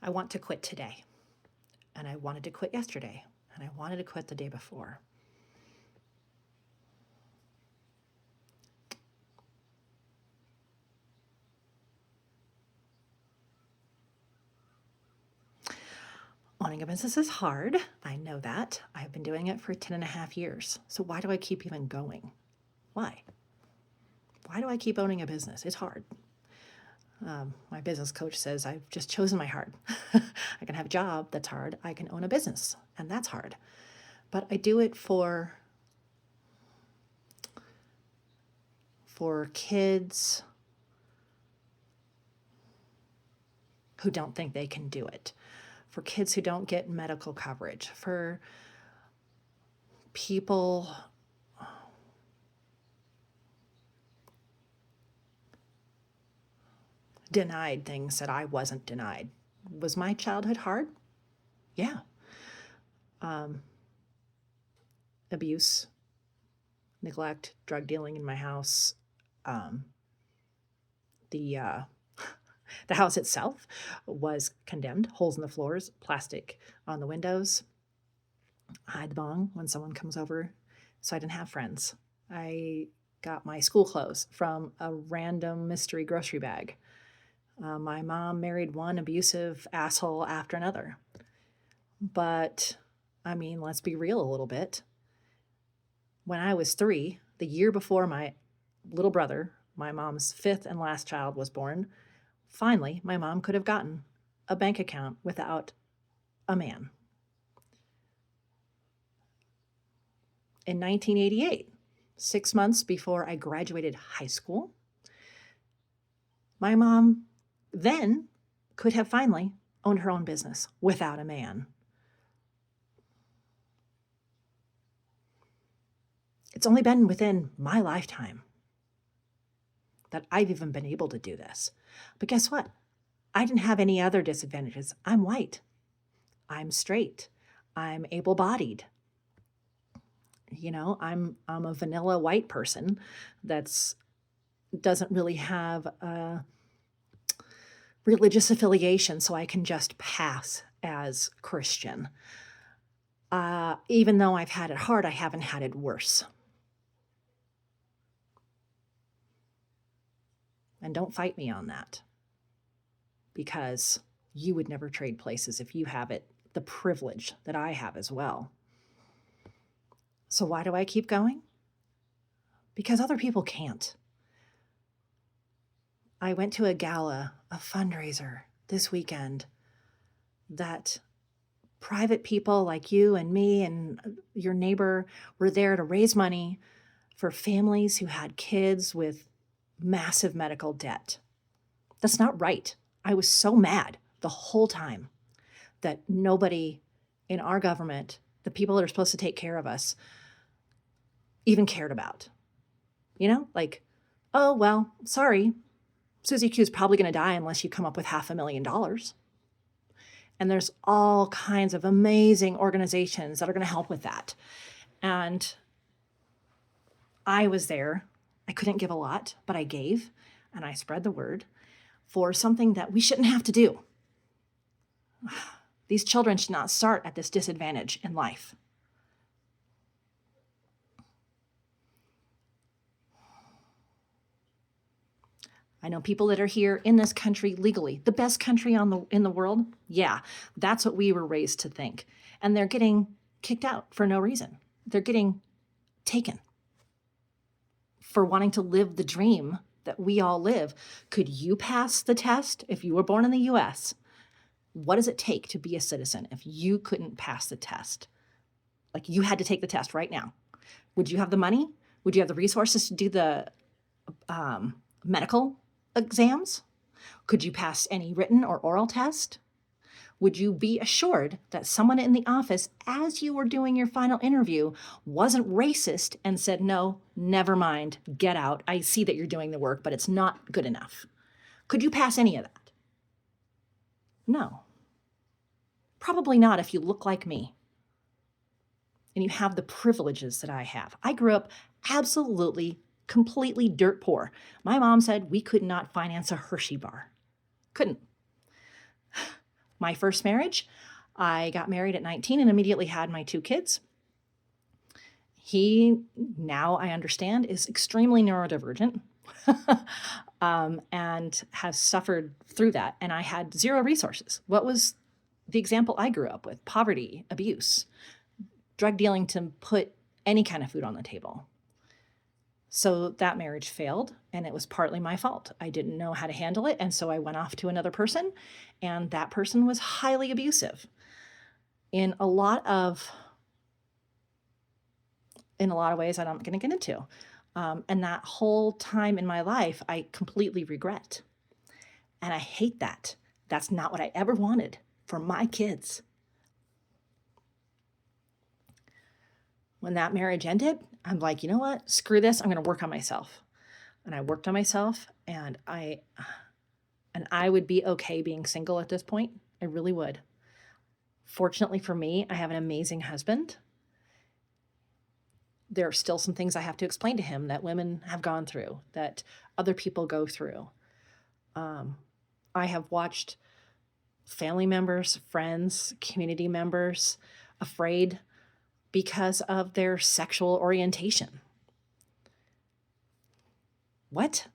I want to quit today. And I wanted to quit yesterday. And I wanted to quit the day before. Owning a business is hard. I know that. I've been doing it for 10 and a half years. So why do I keep even going? Why? Why do I keep owning a business? It's hard. My business coach says I've just chosen my hard. I can have a job that's hard. I can own a business, and that's hard. But I do it for kids who don't think they can do it, for kids who don't get medical coverage, for people denied things that I wasn't denied. Was my childhood hard? Yeah. Abuse, neglect, drug dealing in my house. The house itself was condemned. Holes in the floors, plastic on the windows. I hide the bong when someone comes over, so I didn't have friends. I got my school clothes from a random mystery grocery bag. My mom married one abusive asshole after another. But, I mean, let's be real a little bit. When I was 3, the year before my little brother, my mom's 5th and last child, was born, finally, my mom could have gotten a bank account without a man. In 1988, 6 months before I graduated high school, my mom then could have finally owned her own business without a man. It's only been within my lifetime that I've even been able to do this. But guess what? I didn't have any other disadvantages. I'm white. I'm straight. I'm able-bodied. You know, I'm a vanilla white person that's doesn't really have a religious affiliation, so I can just pass as Christian. Even though I've had it hard, I haven't had it worse. And don't fight me on that, because you would never trade places if you have it, the privilege that I have as well. So why do I keep going? Because other people can't. I went to a gala, a fundraiser this weekend that private people like you and me and your neighbor were there to raise money for families who had kids with massive medical debt. That's not right. I was so mad the whole time that nobody in our government, the people that are supposed to take care of us, even cared about. You know, like, oh, well, sorry, Susie Q is probably going to die unless you come up with $500,000. And there's all kinds of amazing organizations that are going to help with that. And I was there. I couldn't give a lot, but I gave, and I spread the word for something that we shouldn't have to do. These children should not start at this disadvantage in life. I know people that are here in this country legally, the best country in the world. Yeah, that's what we were raised to think. And they're getting kicked out for no reason. They're getting taken for wanting to live the dream that we all live. Could you pass the test if you were born in the US? What does it take to be a citizen if you couldn't pass the test? Like, you had to take the test right now. Would you have the money? Would you have the resources to do the medical exams? Could you pass any written or oral test? Would you be assured that someone in the office, as you were doing your final interview, wasn't racist and said, no, never mind, get out. I see that you're doing the work, but it's not good enough. Could you pass any of that? No. Probably not if you look like me and you have the privileges that I have. I grew up absolutely, completely dirt poor. My mom said we could not finance a Hershey bar. Couldn't. My first marriage, I got married at 19 and immediately had my 2 kids. He, now I understand, is extremely neurodivergent and has suffered through that. And I had 0 resources. What was the example I grew up with? Poverty, abuse, drug dealing to put any kind of food on the table. So that marriage failed, and it was partly my fault. I didn't know how to handle it, and so I went off to another person, and that person was highly abusive in a lot of ways I'm not going to get into. And that whole time in my life, I completely regret. And I hate that. That's not what I ever wanted for my kids. When that marriage ended, I'm like, you know what? Screw this. I'm going to work on myself. And I worked on myself, and I would be okay being single at this point. I really would. Fortunately for me, I have an amazing husband. There are still some things I have to explain to him that women have gone through, that other people go through. I have watched family members, friends, community members afraid because of their sexual orientation. What?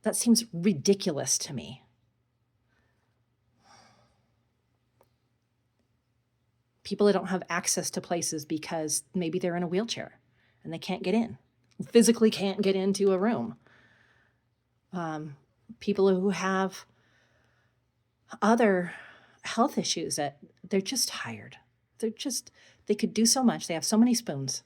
That seems ridiculous to me. People that don't have access to places because maybe they're in a wheelchair and they can't get in, physically can't get into a room. People who have other health issues that they're just tired. They could do so much. They have so many spoons.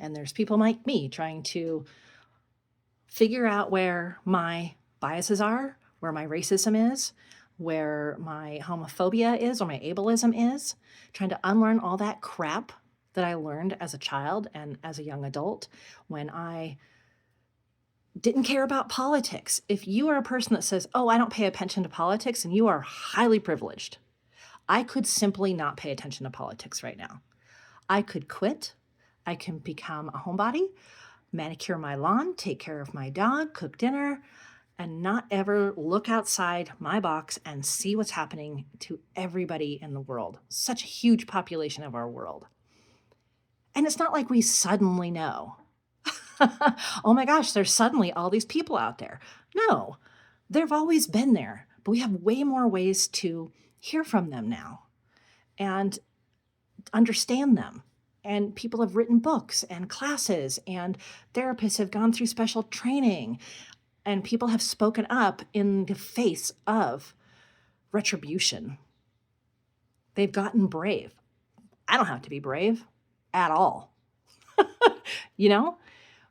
And there's people like me trying to figure out where my biases are, where my racism is, where my homophobia is, or my ableism is, trying to unlearn all that crap that I learned as a child and as a young adult when I didn't care about politics. If you are a person that says, oh, I don't pay attention to politics, and you are highly privileged. I could simply not pay attention to politics right now. I could quit. I can become a homebody, manicure my lawn, take care of my dog, cook dinner, and not ever look outside my box and see what's happening to everybody in the world. Such a huge population of our world. And it's not like we suddenly know. Oh my gosh, there's suddenly all these people out there. No, they've always been there, but we have way more ways to hear from them now and understand them. And people have written books and classes, and therapists have gone through special training, and people have spoken up in the face of retribution. They've gotten brave. I don't have to be brave at all. You know?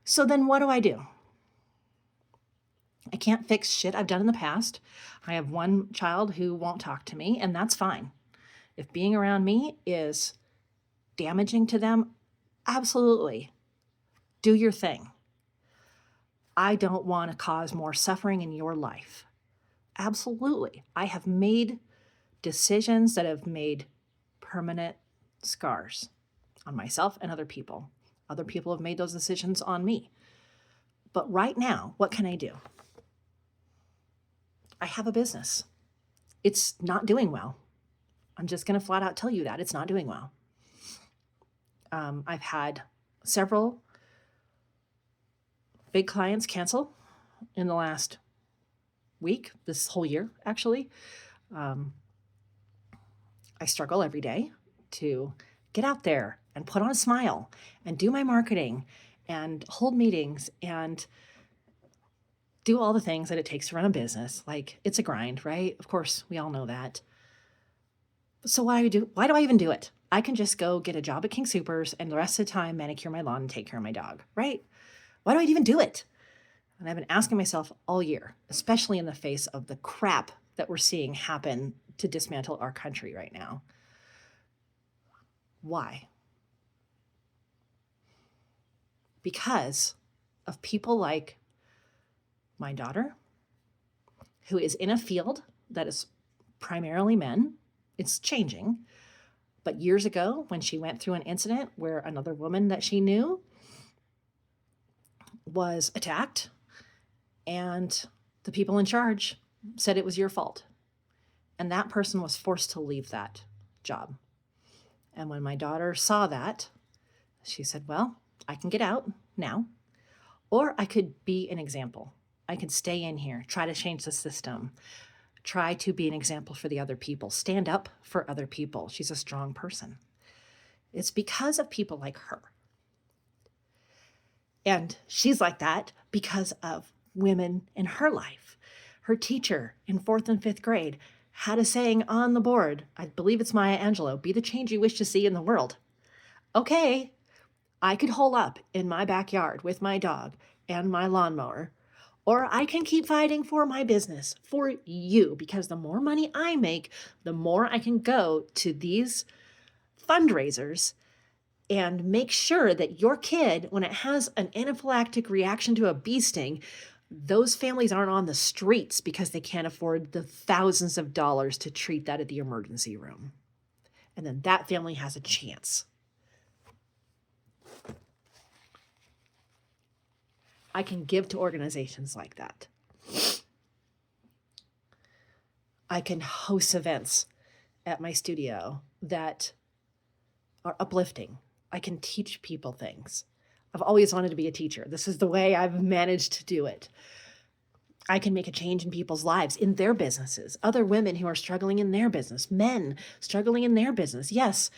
So then what do? I can't fix shit I've done in the past. I have one child who won't talk to me, and that's fine. If being around me is damaging to them, absolutely. Do your thing. I don't want to cause more suffering in your life. Absolutely. I have made decisions that have made permanent scars on myself and other people. Other people have made those decisions on me. But right now, what can I do? I have a business. It's not doing well. I'm just going to flat out tell you that it's not doing well. I've had several big clients cancel in the last week, this whole year, actually. I struggle every day to get out there and put on a smile and do my marketing and hold meetings and do all the things that it takes to run a business. Like, it's a grind, right? Of course, we all know that. So why do I even do it? I can just go get a job at King Soopers and the rest of the time manicure my lawn and take care of my dog, right? Why do I even do it? And I've been asking myself all year, especially in the face of the crap that we're seeing happen to dismantle our country right now. Why? Because of people like my daughter, who is in a field that is primarily men. It's changing. But years ago, when she went through an incident where another woman that she knew was attacked, and the people in charge said it was your fault. And that person was forced to leave that job. And when my daughter saw that, she said, well, I can get out now, or I could be an example. I could stay in here, try to change the system, try to be an example for the other people, stand up for other people. She's a strong person. It's because of people like her. And she's like that because of women in her life. Her teacher in 4th and 5th grade had a saying on the board, I believe it's Maya Angelou, be the change you wish to see in the world. Okay, I could hole up in my backyard with my dog and my lawnmower, or I can keep fighting for my business, for you, because the more money I make, the more I can go to these fundraisers and make sure that your kid, when it has an anaphylactic reaction to a bee sting, those families aren't on the streets because they can't afford the thousands of dollars to treat that at the emergency room. And then that family has a chance. I can give to organizations like that. I can host events at my studio that are uplifting. I can teach people things. I've always wanted to be a teacher. This is the way I've managed to do it. I can make a change in people's lives, in their businesses, other women who are struggling in their business, men struggling in their business. Yes,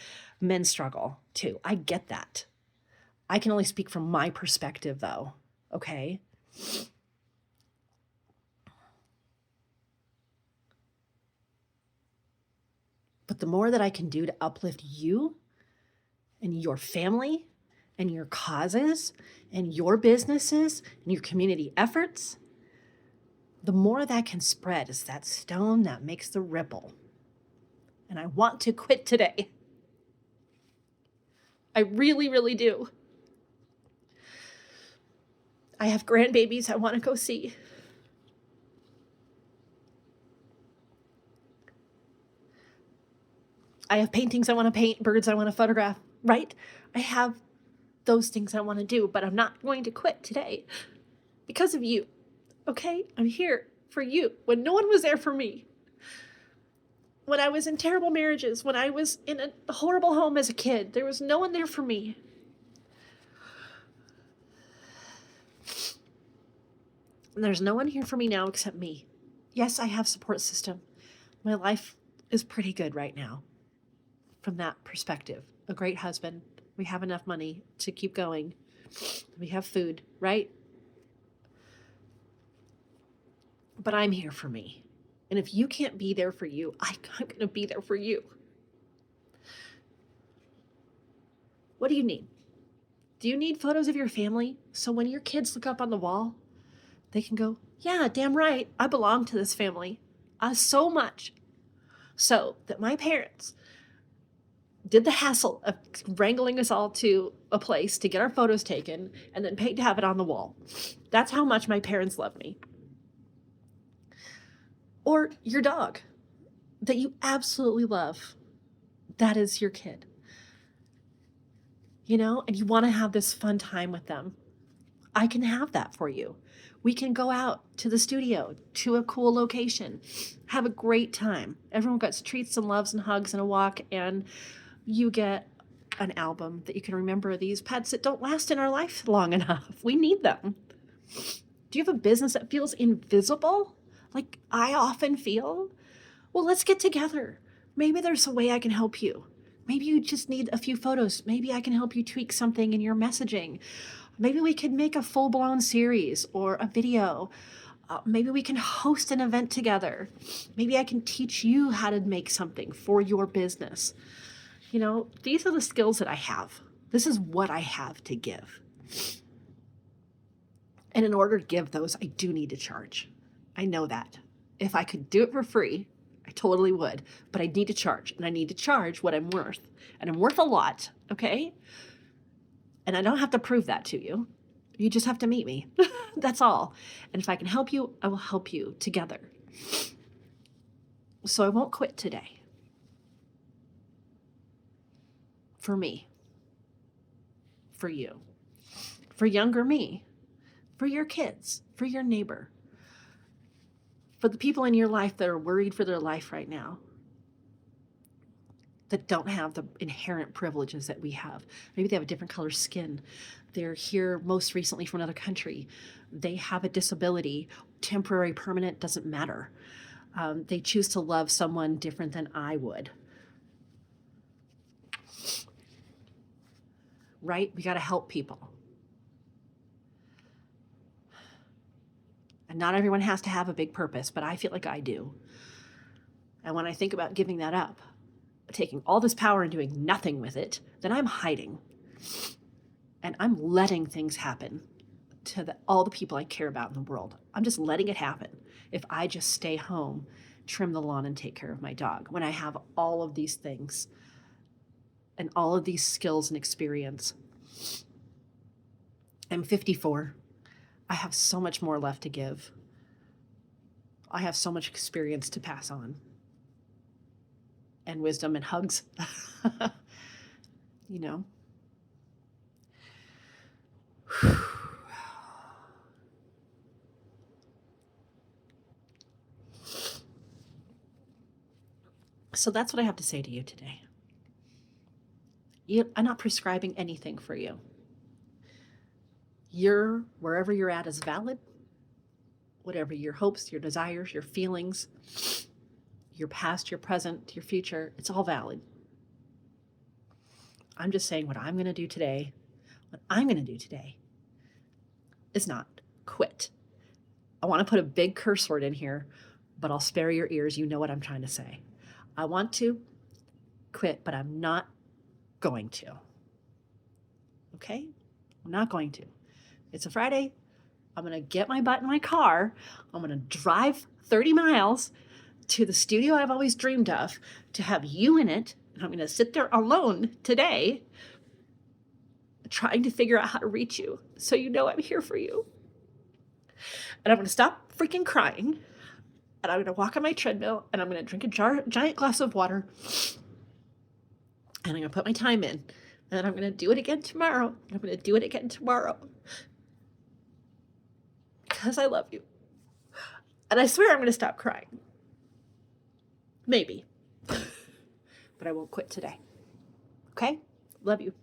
men struggle too. I get that. I can only speak from my perspective though, okay? But the more that I can do to uplift you and your family and your causes and your businesses and your community efforts, the more that can spread is that stone that makes the ripple. And I want to quit today. I really, really do. I have grandbabies I want to go see. I have paintings I want to paint, birds I want to photograph, right? I have those things I want to do, but I'm not going to quit today because of you, okay? I'm here for you when no one was there for me. When I was in terrible marriages, when I was in a horrible home as a kid, there was no one there for me. And there's no one here for me now except me. Yes, I have support system. My life is pretty good right now from that perspective. A great husband. We have enough money to keep going. We have food, right? But I'm here for me. And if you can't be there for you, I'm going to be there for you. What do you need? Do you need photos of your family so when your kids look up on the wall, they can go, yeah, damn right, I belong to this family so much. So that my parents did the hassle of wrangling us all to a place to get our photos taken and then paid to have it on the wall. That's how much my parents love me. Or your dog that you absolutely love. That is your kid. You know, and you want to have this fun time with them. I can have that for you. We can go out to the studio, to a cool location, have a great time. Everyone gets treats and loves and hugs and a walk, and you get an album that you can remember these pets that don't last in our life long enough. We need them. Do you have a business that feels invisible? Like I often feel? Well, let's get together. Maybe there's a way I can help you. Maybe you just need a few photos. Maybe I can help you tweak something in your messaging. Maybe we could make a full-blown series or a video. Maybe we can host an event together. Maybe I can teach you how to make something for your business. You know, these are the skills that I have. This is what I have to give. And in order to give those, I do need to charge. I know that. If I could do it for free, I totally would. But I need to charge, and I need to charge what I'm worth. And I'm worth a lot, okay? And I don't have to prove that to you. You just have to meet me. That's all. And if I can help you, I will help you together. So I won't quit today. For me. For you. For younger me. for your kids, for your neighbor, for the people in your life that are worried for their life right now, that don't have the inherent privileges that we have. Maybe they have a different color skin. They're here most recently from another country. They have a disability, temporary, permanent, doesn't matter. They choose to love someone different than I would. Right? We got to help people. And not everyone has to have a big purpose, but I feel like I do. And when I think about giving that up, taking all this power and doing nothing with it, then I'm hiding. And I'm letting things happen to all the people I care about in the world. I'm just letting it happen if I just stay home, trim the lawn, and take care of my dog, when I have all of these things and all of these skills and experience. I'm 54. I have so much more left to give. I have so much experience to pass on. And wisdom and hugs. You know. So that's what I have to say to you today. I'm not prescribing anything for you. Wherever you're at is valid. Whatever your hopes, your desires, your feelings, your past, your present, your future, it's all valid. I'm just saying what I'm going to do today. What I'm going to do today is not quit. I want to put a big curse word in here, but I'll spare your ears. You know what I'm trying to say. I want to quit, but I'm not going to. Okay? I'm not going to. It's a Friday. I'm going to get my butt in my car. I'm going to drive 30 miles to the studio I've always dreamed of, to have you in it. And I'm going to sit there alone today, trying to figure out how to reach you, so you know I'm here for you. And I'm going to stop freaking crying. And I'm going to walk on my treadmill, and I'm going to drink a giant glass of water. And I'm going to put my time in. And then I'm going to do it again tomorrow. And I'm going to do it again tomorrow. Because I love you. And I swear I'm going to stop crying. Maybe. But I won't quit today. Okay? Love you.